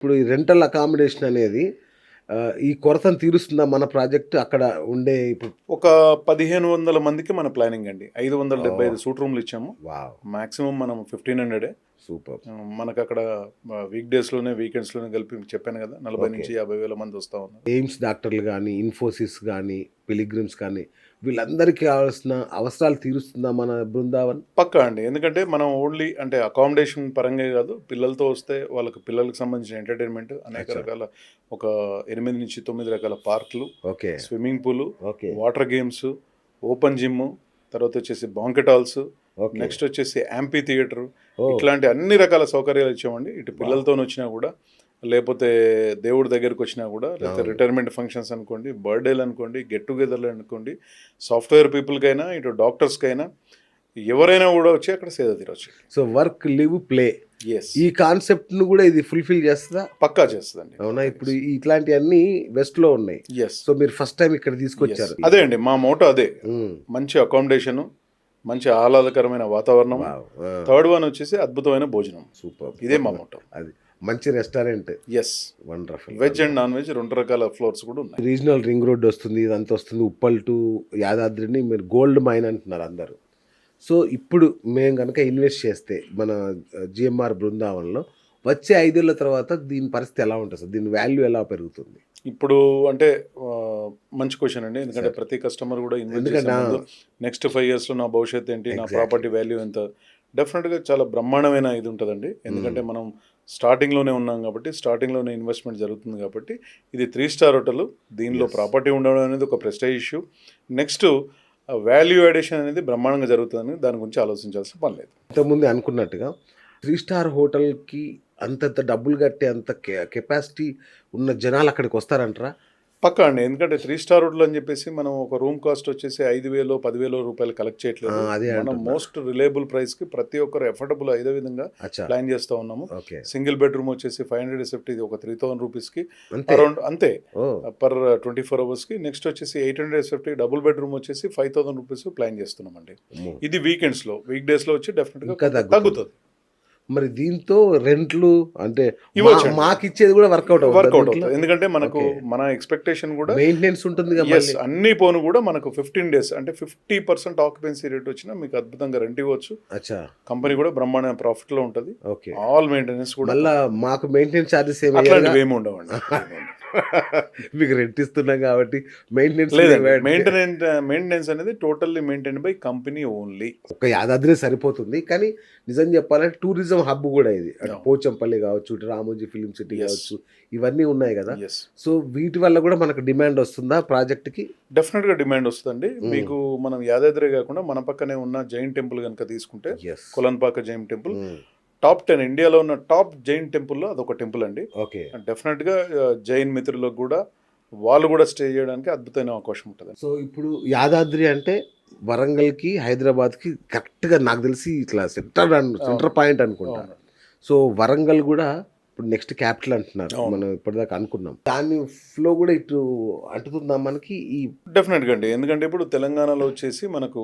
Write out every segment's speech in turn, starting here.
ఇప్పుడు ఈ rental accommodation అనేది ఈ కొరతను తీరుస్తుందా మన ప్రాజెక్ట్ అక్కడ ఉండే ఇప్పుడు? ఒక 1500 మందికి మన ప్లానింగ్ అండి. 575 ఓహ్! సూట్ రూమ్లు ఇచ్చాము. వావ్! మాక్సిమం మనం 1500 సూపర్. మనకు అక్కడ వీక్ డేస్లోనే వీకెండ్స్లోనే కలిపి చెప్పాను కదా, 40 ఓకే. నుంచి 50 వేల మంది వస్తూ ఉన్నారు. ఎయిమ్స్ డాక్టర్లు గానీ, ఇన్ఫోసిస్ గానీ, పిలిగ్రిమ్స్ కానీ వీళ్ళందరికీ కావాల్సిన అవసరాలు తీరుస్తుందా మన బృందావన్? పక్కా అండి. ఎందుకంటే మనం ఓన్లీ అంటే అకామిడేషన్ పరంగా కాదు, పిల్లలతో వస్తే వాళ్ళకి పిల్లలకు సంబంధించిన ఎంటర్టైన్మెంట్ అనేక అచ్చా! రకాల ఒక 8 నుంచి 9 రకాల పార్కులు, okay. Swimming pool, okay. Water games, open gym, తర్వాత వచ్చేసి బాంకెట్ హాల్స్, ఓకే. నెక్స్ట్ వచ్చేసి యాంపీ థియేటర్, ఓహ్! ఇట్లాంటి అన్ని రకాల సౌకర్యాలు ఇచ్చామండి. ఇటు వావ్! పిల్లలతో వచ్చినా కూడా, లేకపోతే దేవుడి దగ్గరికి వచ్చినా కూడా, లేకపోతే అవును. రిటైర్మెంట్ ఫంక్షన్స్ అనుకోండి, బర్త్డేలు అనుకోండి, గెట్ టుగెదర్లు అనుకోండి, సాఫ్ట్వేర్ పీపుల్కైనా, ఇటు డాక్టర్స్కైనా ఎవరైనా కూడా వచ్చి అక్కడ సేద తీరవచ్చు. సో వర్క్, లివ్, ప్లే ఎస్, ఈ కాన్సెప్ట్‌ను కూడా ఇది ఫుల్‌ఫిల్ చేస్తదా? పక్కా చేస్తుందండి. అవునా? ఇప్పుడు ఇట్లాంటియన్నీ వెస్ట్‌లో ఉన్నాయి. ఎస్, సో మీరు ఫస్ట్ టైమ్ ఇక్కడ తీసుకొచ్చారు. అదే అండి మా మోటో అదే. హ్మ్. మంచి అకామిడేషను, మంచి ఆహ్లాదకరమైన వాతావరణం, వావ్! ఆ! థర్డ్ వన్ వచ్చేసి అద్భుతమైన భోజనం. సూపర్. ఇదే మా మోటో. అది మంచి restaurant. Yes, wonderful. Veg and non veg 2 రకాల ఫ్లోర్స్ కూడా ఉన్నాయి. రీజనల్ రింగ్ రోడ్ వస్తుంది. ఇదంతా వస్తుంది. ఉప్పల్ టు యాదాద్రిని మీరు గోల్డ్ మైన్ అంటున్నారు అందరూ. సో ఇప్పుడు మేము గనక ఇన్వెస్ట్ చేస్తే మన జీఎంఆర్ బృందావనంలో వచ్చే 5 ఏళ్ల తర్వాత దీని పరిస్థితి ఎలా ఉంటుంది సార్? దీని వాల్యూ ఎలా పెరుగుతుంది? ఇప్పుడు అంటే మంచి క్వశ్చన్ అండి. ఎందుకంటే సార్. ప్రతి కస్టమర్ కూడా ఇన్వెస్ట్ చేసే ఎందుకంటే ముందు నెక్స్ట్ 5 ఇయర్స్లో నా భవిష్యత్తు ఏంటి, నా ఎగ్జాక్ట్లీ. ప్రాపర్టీ వాల్యూ ఎంత, డెఫినెట్గా చాలా బ్రహ్మాండమైన ఇది ఉంటుందండి. ఎందుకంటే మనం స్టార్టింగ్లోనే ఉన్నాం కాబట్టి, స్టార్టింగ్లోనే ఇన్వెస్ట్మెంట్ జరుగుతుంది కాబట్టి, ఇది 3 స్టార్ హోటల్. దీనిలో Yes. ప్రాపర్టీ ఉండడం అనేది ఒక prestige issue. Next value addition అనేది బ్రహ్మాండంగా జరుగుతుందని దాని గురించి ఆలోచించాల్సిన పని లేదు. ఇంతకుముందు అనుకున్నట్టుగా 3 స్టార్ హోటల్‌కి అంతంత డబ్బులు కట్టే అంత కెపాసిటీ ఉన్న జనాలు అక్కడికి వస్తారంటారా? పక్కా అండి. ఎందుకంటే 3 స్టార్ హోటల్ అని చెప్పేసి మనం ఒక రూమ్ కాస్ట్ వచ్చేసి 5,000 10,000 రూపాయలు కలెక్ట్ చేయట్లేదు. అదే మనం అంటున్నా. మోస్ట్ రిలయబుల్ ప్రైస్కి ప్రతి ఒక్కరు ఎఫోర్డబుల్ అయ్యే విధంగా అచ్చా! ప్లాన్ చేస్తూ ఉన్నాము. ఓకే. సింగిల్ బెడ్రూమ్ వచ్చేసి 550, ఇది ఒక 3,000 రూపీస్కి అంతే. అరౌండ్ అంతే ఓహ్! పర్ 24 అవర్స్కి. నెక్స్ట్ వచ్చేసి 850 డబుల్ బెడ్రూమ్ వచ్చేసి 5,000 రూపీస్ ప్లాన్ చేస్తున్నామండి. అమ్మో! ఇది వీకెండ్స్లో. వీక్ డేస్లో వచ్చి డెఫినెట్గా ఇంకా తగ్గుతుంది. మరి దీంతో రెంట్లు అంటే ఇవ్వచ్చండి. మాకిచ్చేది కూడా వర్కౌట్ వర్కౌట్ అవుతుంది. అవుతుంది. ఎందుకంటే మనకు ఓకే. మన ఎక్స్పెక్టేషన్ కూడా మెయింటెనెన్స్ ఉంటుందిగా ఎస్, మళ్ళీ. అన్ని పోను కూడా మనకు 15 డేస్ అంటే 50% ఆక్యుపెన్సీ రేట్ వచ్చినా మీకు అద్భుతంగా రెంట్ ఇవ్వచ్చు. అచ్చా! కంపెనీ కూడా బ్రహ్మాండ ప్రాఫిట్లో ఉంటుంది. ఓకే. ఆల్ మెయింటెనెన్స్ కూడా మళ్ళా మాకు మెయింటెనెన్స్ చార్జెస్ ఏమి అట్లాంటివి ఏమి ఉండవండి. మీకు రెంట్ ఇస్తున్నాం కాబట్టి మెయింటెనెన్స్ లేదండి, మెయింటెనెన్స్ అనేది totally maintain by company only. ఒక యాదాద్రి సరిపోతుంది. కానీ నిజం చెప్పాలంటే టూరిజం హబ్ కూడా ఇది. అటు Yeah. పోచంపల్లి కావచ్చు, ఇటు రామోజీ ఫిలిం సిటీ Yes. కావచ్చు, ఇవన్నీ ఉన్నాయి కదా. ఎస్, సో వీటి వల్ల కూడా మనకు డిమాండ్ వస్తుందా ప్రాజెక్ట్కి? డెఫినెట్గా డిమాండ్ వస్తుందండి. మీకు మనం యాదాద్రి కాకుండా మన పక్కనే ఉన్న జైన్ టెంపుల్ కనుక తీసుకుంటే, yes. Kolanpaka Jain temple top 10 ఇండియాలో ఉన్న టాప్ జైన్ టెంపుల్లో అదొక టెంపుల్ అండి. ఓకే. డెఫినెట్గా జైన్ మిత్రులకు కూడా వాళ్ళు కూడా స్టే చేయడానికి అద్భుతమైన అవకాశం ఉంటుంది. సో ఇప్పుడు యాదాద్రి అంటే వరంగల్కి, హైదరాబాద్కి కరెక్ట్గా నాకు తెలిసి ఇట్లా సెంటర్ పాయింట్ అనుకుంటా. అవును. సో వరంగల్ కూడా ఇప్పుడు నెక్స్ట్ క్యాపిటల్ అంటున్నారు. అవును. మనం ఇప్పటిదాకా అనుకున్నాం. దాని ఫ్లో కూడా ఇటు అంటుతుందా మనకి? ఈ డెఫినెట్గా అండి. ఎందుకంటే ఇప్పుడు తెలంగాణలో వచ్చేసి మనకు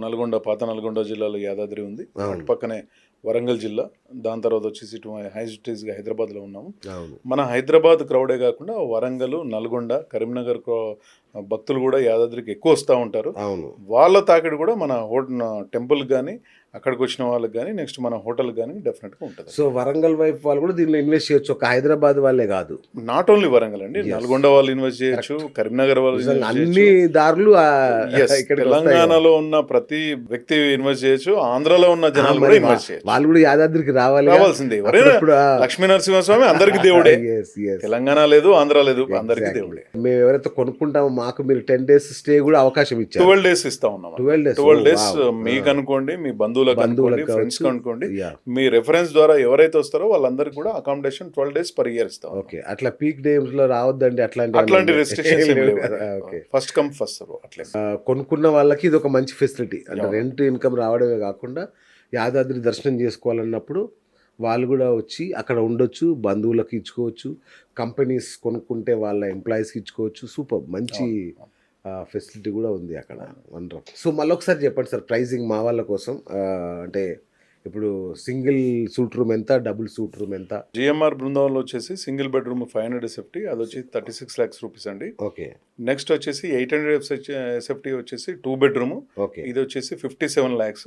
నల్గొండ, పాత నల్గొండ జిల్లాలో యాదాద్రి ఉంది. అవును. అటు పక్కనే వరంగల్ జిల్లా, దాని తర్వాత వచ్చేసి ఇటు హైస్టేజ్గా హైదరాబాద్లో ఉన్నాము. అవును. మన హైదరాబాద్ క్రౌడే కాకుండా వరంగల్, నల్గొండ, కరీంనగర్ భక్తులు కూడా యాదాద్రికి ఎక్కువ వస్తూ ఉంటారు. అవును. వాళ్ళ తాకిడి కూడా మన టెంపుల్కి కానీ, అక్కడికి వచ్చిన వాళ్ళకి కానీ, నెక్స్ట్ మన హోటల్కి కానీ డెఫినెట్గా ఉంటుంది. సో వరంగల్ వైపు వాళ్ళు కూడా దీనిలో ఇన్వెస్ట్ చేయొచ్చు. ఒక హైదరాబాద్ వాళ్ళే కాదు. నాట్ ఓన్లీ వరంగల్ అండి, Yes. నల్గొండ వాళ్ళు ఇన్వెస్ట్ చేయొచ్చు, కరీంనగర్ వాళ్ళు నిజంగా ఇన్వెస్ట్ అన్ని చేయొచ్చు. దారులు Yes, ఇక్కడికి వస్తాయి కదా. తెలంగాణలో ఉన్న ప్రతి వ్యక్తి ఇన్వెస్ట్ చేయొచ్చు, ఆంధ్రాలో ఉన్న జనాలు కూడా మరి ఇన్వెస్ట్ చేయొచ్చు. వాళ్ళు కూడా యాదాద్రికి రావాలి. రావాల్సిందే. ఎవరైనా లక్ష్మీ నరసింహస్వామి అందరికి దేవుడే. తెలంగాణ లేదు, ఆంధ్ర లేదు, అందరికి దేవుడే. మేము ఎవరైతే కొనుక్కుంటామో మాకు మీరు 10 days స్టే కూడా అవకాశం ఇచ్చారు. 12 days ఇస్తా ఉన్నాం. 12 days. 12 days Oh, wow. మీకు అనుకోండి, మీ బంధువులకు అనుకోండి, ఫ్రెండ్స్ కావచ్చు. అనుకోండి, Yeah. మీ రెఫరెన్స్ ద్వారా ఎవరైతే వస్తారో వాళ్ళందరికీ కూడా అకామిడేషన్ 12 days per year ఇస్తాం. ఓకే. అట్లా పీక్ డేస్ లో రావద్దండి అట్లాంటి రెస్ట్రిక్షన్స్ ఏం లేవు. Okay. First come first serve అట్లే. కొనుక్కున్న వాళ్ళకి ఇది ఒక మంచి ఫెసిలిటీ. అంటే Yeah. రెంట్ ఇన్కమ్ రావడమే కాకుండా యాదాద్రి దర్శనం చేసుకోవాలన్నప్పుడు వాళ్ళు కూడా వచ్చి అక్కడ ఉండొచ్చు, బంధువులకు ఇచ్చుకోవచ్చు, కంపెనీస్ కొనుక్కుంటే వాళ్ళ ఎంప్లాయీస్కి ఇచ్చుకోవచ్చు. సూపర్ మంచి ఫెసిలిటీ కూడా ఉంది అక్కడ. వండర్ఫుల్. సో మళ్ళీ ఒకసారి చెప్పండి సార్, ప్రైజింగ్ మా వాళ్ళ కోసం. అంటే ఇప్పుడు సింగిల్ సూట్ రూమ్ ఎంత, డబుల్ సూట్ రూమ్ ఎంత? జిఎంఆర్ బృందావనంలో వచ్చేసి సింగిల్ బెడ్రూమ్ 500 ఎస్ఎఫ్టీ, అది వచ్చి 36 lakhs రూపీస్ అండి. ఓకే. నెక్స్ట్ వచ్చేసి 800 ఎస్ఎఫ్టీ వచ్చేసి 2 bedroom, ఓకే. ఇది వచ్చేసి 57 lakhs.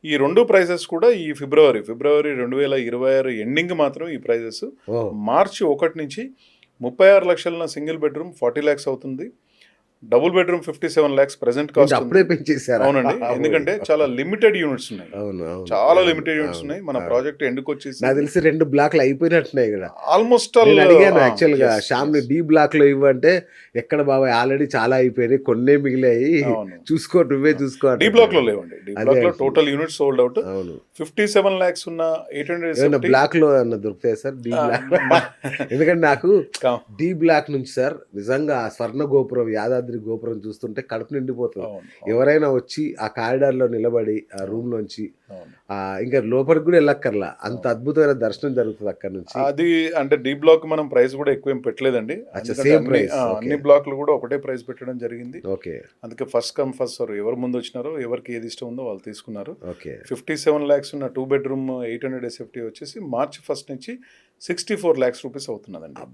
ఈ రెండు ప్రైజెస్ కూడా ఈ ఫిబ్రవరి 2026 ఎండింగ్ మాత్రం ఈ ప్రైజెస్. ఓ మార్చి 1 నుంచి 36 లక్షల సింగిల్ బెడ్రూమ్ 40 lakhs అవుతుంది. Double bedroom 57 lakhs present cost. అప్పుడే పెంచేసారా? అవునండి, ఎందుకంటే చాలా లిమిటెడ్ యూనిట్స్ ఉన్నాయి. అవును అవును చాలా లిమిటెడ్ యూనిట్స్ ఉన్నాయి. మన ప్రాజెక్ట్ ఎండుకు వచ్చేసి నాకు తెలిసి 2 బ్లాక్లు అయిపోయినట్టున్నాయి కదా. ఆల్మోస్ట్ నేను అడిగాను యాక్చువల్ గా శ్యామ్ని డి బ్లాక్ లో ఇవ్వంటే ఎక్కడ బాబాయ్ ఆల్రెడీ చాలా అయిపోయినాయి, కొన్నే మిగిలాయి, చూసుకో నువ్వే చూసుకో. డి బ్లాక్ లో లేవండి. డి బ్లాక్ లో టోటల్ యూనిట్స్ సోల్డ్ అవుట్. అవును. 57 lakhs ఉన్న 800 బ్లాక్ లో అన్న దొరుకుతాయి సార్ డి బ్లాక్? ఎందుకంటే నాకు డి బ్లాక్ నుంచి సార్ నిజంగా ఆ స్వర్ణ గోపురం, యాదాద్రి గోపురం చూస్తుంటే కడుపు నిండిపోతుంది. ఎవరైనా వచ్చి ఆ కారిడార్ లో నిలబడి ఆ రూమ్ లోంచి ఇంకా లోపలికి కూడా వెళ్ళక్కర్లా, అంత అద్భుతమైన దర్శనం జరుగుతుంది అక్కడ నుంచి. అది అంటే డి బ్లాక్ మనం ప్రైస్ కూడా ఎక్కువ ఏం పెట్టలేదండి. అన్ని బ్లాక్లు కూడా ఒకటే ప్రైస్ పెట్టడం జరిగింది. ఓకే. అందుకే ఫస్ట్ కమ్ ఫస్ట్ సర్వ్, ఎవరు ముందు వచ్చినారో ఎవరికి ఏది ఇష్టం ఉందో వాళ్ళు తీసుకున్నారు. ఓకే. 57 lakhs ఉన్న 2 bedroom 800 ఎస్ఎఫ్టీ వచ్చేసి మార్చి 1 నుంచి 64 lakhs రూపీస్ అవుతున్నదండి.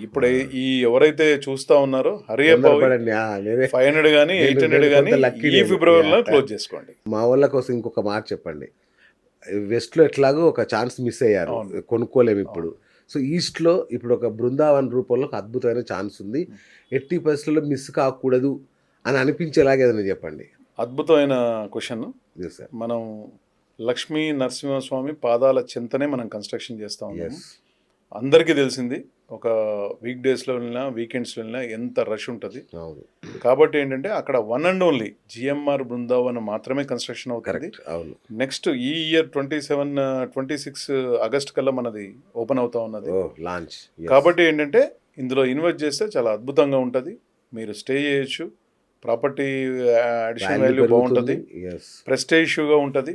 ఇప్పుడు ఈ ఎవరైతే చూస్తా ఉన్నారో హరియప్ 500 కానీ 800 కానీ ఈ ఫిబ్రవరిలో క్లోజ్ చేసుకోండి. మా వాళ్ళ కోసం ఇంకొక మాట చెప్పండి. వెస్ట్లో ఎట్లాగో ఒక ఛాన్స్ మిస్ అయ్యారు, కొనుక్కోలేము ఇప్పుడు. సో ఈస్ట్లో ఇప్పుడు ఒక బృందావన్ రూపంలో ఒక అద్భుతమైన ఛాన్స్ ఉంది, ఎట్టి పరిస్థితుల్లో మిస్ కాకూడదు అని అనిపించేలాగా ఏదైనా చెప్పండి. అద్భుతమైన క్వశ్చన్. మనం లక్ష్మీ నరసింహస్వామి పాదాల చింతనే మనం కన్స్ట్రక్షన్ చేస్తూ ఉన్నాము. అందరికీ తెలిసింది, ఒక వీక్ డేస్లో వెళ్ళినా వీకెండ్స్లో వెళ్ళినా ఎంత రష్ ఉంటుంది. కాబట్టి ఏంటంటే అక్కడ one and only GMR Brindavanam మాత్రమే కన్స్ట్రక్షన్ అవుతుంది. నెక్స్ట్ ఈ ఇయర్ 26 ఆగస్ట్ కల్లా మనది ఓపెన్ అవుతా ఉన్నది లాంచ్. కాబట్టి ఏంటంటే ఇందులో ఇన్వెస్ట్ చేస్తే చాలా అద్భుతంగా ఉంటుంది. మీరు స్టే చేయొచ్చు, ప్రాపర్టీ అడిషనల్ వాల్యూ బాగుంటుంది, ప్రెస్టేజియస్గా ఉంటుంది.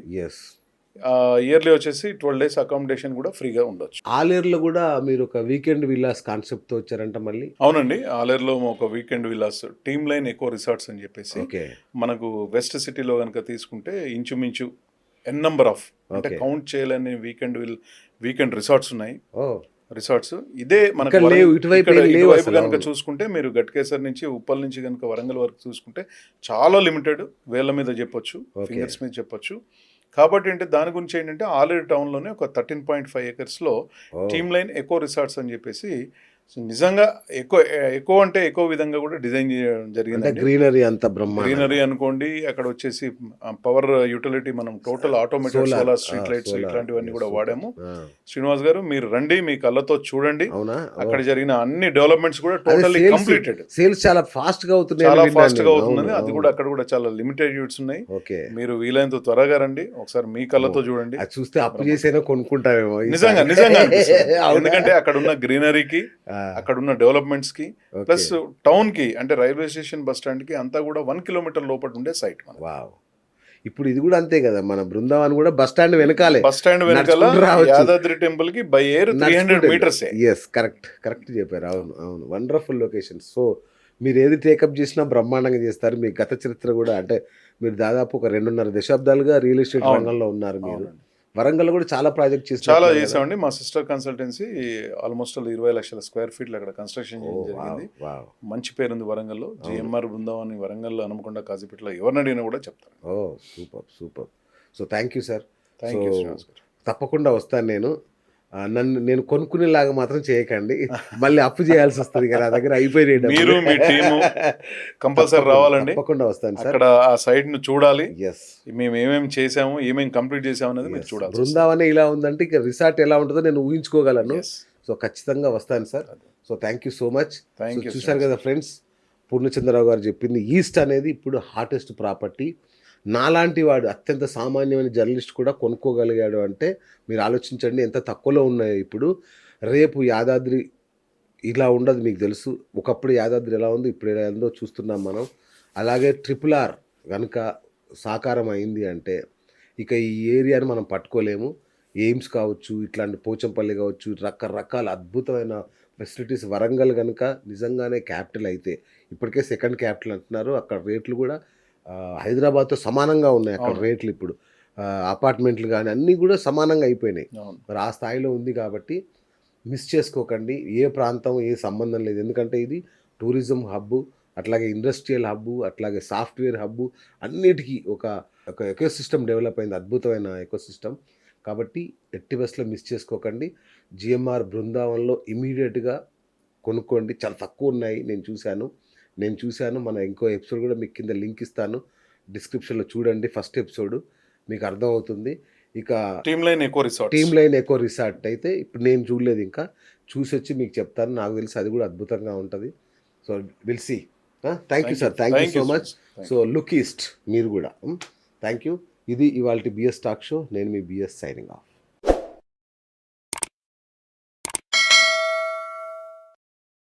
ఇయర్లీ వచ్చేసి 12 days అకామిడేషన్ కూడా ఫ్రీగా ఉండొచ్చు. ఆలేరులో కూడా మీరు ఒక వీకెండ్ విల్లాస్ కాన్సెప్ట్ తో వచ్చారంట మళ్ళీ? అవునండి, ఆలేరులో ఒక weekend villas team line eco resorts అని చెప్పేసి మనకు వెస్ట్ సిటీలో కనుక తీసుకుంటే ఇంచుమించు నెంబర్ ఆఫ్ అంటే కౌంట్ చేయలేని వీకెండ్ రిసార్ట్స్ ఉన్నాయి. రిసార్ట్స్ ఇదే మనకు ఇటువైపు కనుక చూసుకుంటే మీరు గట్కేసర్ నుంచి ఉప్పల్ నుంచి కనుక వరంగల్ వరకు చూసుకుంటే చాలా లిమిటెడ్, వేళ్ళ మీద చెప్పొచ్చు, ఫింగర్స్ మీద చెప్పొచ్చు. కాబట్టి అంటే దాని గురించి ఏంటంటే ఆలేరు టౌన్లోనే ఒక 13.5 acres team line eco resorts అని చెప్పేసి నిజంగా ఎక్కువ అంటే ఎక్కువ విధంగా కూడా డిజైన్ చేయడం జరిగింది. గ్రీనరీ అంత గ్రీనరీ అనుకోండి, అక్కడ వచ్చేసి పవర్ యూటిలిటీ మనం total automated solar street lights ఇట్లాంటివన్నీ కూడా వాడాము. శ్రీనివాస్ గారు మీరు రండి, మీ కళ్ళతో చూడండి, అక్కడ జరిగిన అన్ని డెవలప్మెంట్స్ కూడా టోటల్లీ కంప్లీటెడ్. సేల్స్ చాలా ఫాస్ట్ గా అవుతుంది, అది కూడా అక్కడ కూడా చాలా లిమిటెడ్ యూనిట్స్ ఉన్నాయి. మీరు వీలైనంత త్వరగా రండి, ఒకసారి మీ కళ్ళతో చూడండి. చూస్తే అప్పు చేసేనా కొనుక్కుంటామేమో నిజంగా ఎందుకంటే అక్కడ ఉన్న గ్రీనరీకి, అక్కడ ఉన్న డెవలప్మెంట్స్ కి, ప్లస్ టౌన్ కి అంటే రైల్వే స్టేషన్ బస్ స్టాండ్ కి అంతా కూడా 1 kilometer లోపల ఉండే సైట్. ఇప్పుడు ఇది కూడా అంతే కదా, మన బృందావన్ కూడా బస్ స్టాండ్ వెనకాల యాదాద్రి టెంపుల్ కి బై ఎయిర్ 300 meters. కరెక్ట్ చెప్పారు. అవును అవును, వండర్ఫుల్ లొకేషన్. సో మీరు ఏది టేకప్ చేసినా బ్రహ్మాండంగా చేస్తారు. మీ గత చరిత్ర కూడా అంటే మీరు దాదాపు ఒక 2.5 దశాబ్దాలుగా రియల్ ఎస్టేట్ రంగంలో ఉన్నారు. మీరు వరంగల్ కూడా చాలా ప్రాజెక్ట్ చేసామండి. మా సిస్టర్ కన్సల్టెన్సీ ఆల్మోస్ట్ 20 లక్షల square feet అక్కడ కన్స్ట్రక్షన్ చేయడం జరిగింది. మంచి పేరుంది వరంగల్లో. జిఎంఆర్ బృందావన్ వరంగల్, హనుమకొండ, కాజీపేటలో ఎవరిని అడిగినా కూడా చెప్తాను. Super. So thank you sir. తప్పకుండా వస్తాను నేను. నేను కొనుక్కునేలాగా మాత్రం చేయకండి, మళ్ళీ అప్పు చేయాల్సి వస్తుంది కదా, దగ్గర అయిపోయినాయి. మీరు మీ టీము కంపల్సరీ రావాలండి, తప్పకుండా వస్తాను సార్. అక్కడ ఆ సైట్ ను చూడాలి, మేము ఏమేమి చేసాము, ఏమేమి కంప్లీట్ చేసాము అనేది మీరు చూడాలి. బృందావనే ఇలా ఉందంటే ఇక రిసార్ట్ ఎలా ఉంటుందో నేను ఊహించుకోగలను. సో ఖచ్చితంగా వస్తాను sir. So thank you so much. చూసారు కదా ఫ్రెండ్స్, పూర్ణచంద్రరావు గారు చెప్పింది, ఈస్ట్ అనేది ఇప్పుడు హాటెస్ట్ ప్రాపర్టీ. నాలాంటి వాడు అత్యంత సామాన్యమైన జర్నలిస్ట్ కూడా కొనుక్కోగలిగాడు అంటే మీరు ఆలోచించండి ఎంత తక్కువలో ఉన్నాయో ఇప్పుడు. రేపు యాదాద్రి ఇలా ఉండదు, మీకు తెలుసు. ఒకప్పుడు యాదాద్రి ఎలా ఉంది, ఇప్పుడు ఎలా ఉందో చూస్తున్నాం మనం. అలాగే RRR కనుక సాకారం అయింది అంటే ఇక ఈ ఏరియాని మనం పట్టుకోలేము. ఎయిమ్స్ కావచ్చు, ఇట్లాంటి పోచంపల్లి కావచ్చు, రకరకాల అద్భుతమైన ఫెసిలిటీస్. వరంగల్ కనుక నిజంగానే క్యాపిటల్ అయితే, ఇప్పటికే సెకండ్ క్యాపిటల్ అంటున్నారు, అక్కడ రేట్లు కూడా హైదరాబాద్తో సమానంగా ఉన్నాయి అక్కడ రేట్లు. ఇప్పుడు అపార్ట్మెంట్లు కానీ అన్నీ కూడా సమానంగా అయిపోయినాయి. అవును. మరి ఆ స్థాయిలో ఉంది కాబట్టి మిస్ చేసుకోకండి. ఏ ప్రాంతం ఏ సంబంధం లేదు. ఎందుకంటే ఇది టూరిజం హబ్బు, అట్లాగే ఇండస్ట్రియల్ హబ్బు, అట్లాగే సాఫ్ట్‌వేర్ హబ్బు అన్నిటికి ఒక ఎకోసిస్టమ్ డెవలప్ అయింది. అద్భుతమైన ఎకోసిస్టమ్. కాబట్టి ఎట్టి బస్సులో మిస్ చేసుకోకండి. జిఎంఆర్ బృందావనంలో ఇమ్మీడియేట్‌గా కొనుక్కోండి. చాలా తక్కువున్నాయి. నేను చూశాను. మన ఇంకో ఎపిసోడ్ కూడా మీకు కింద లింక్ ఇస్తాను. డిస్క్రిప్షన్‌లో చూడండి ఫస్ట్ ఎపిసోడ్. మీకు అర్థమవుతుంది. ఇక team line eco resorts. Team line eco resort అయితే ఇప్పుడు నేను చూడలేదు ఇంకా. చూసొచ్చి మీకు చెప్తాను. నాకు తెలిసి అది కూడా అద్భుతంగా ఉంటది. So will see. Thank you sir. Thank you so much. So look east మీరు కూడా. Thank you. ఇది ఇవాల్టి బిఎస్ టాక్ షో. నేను మీ బిఎస్ సైనింగ్ ఆఫ్.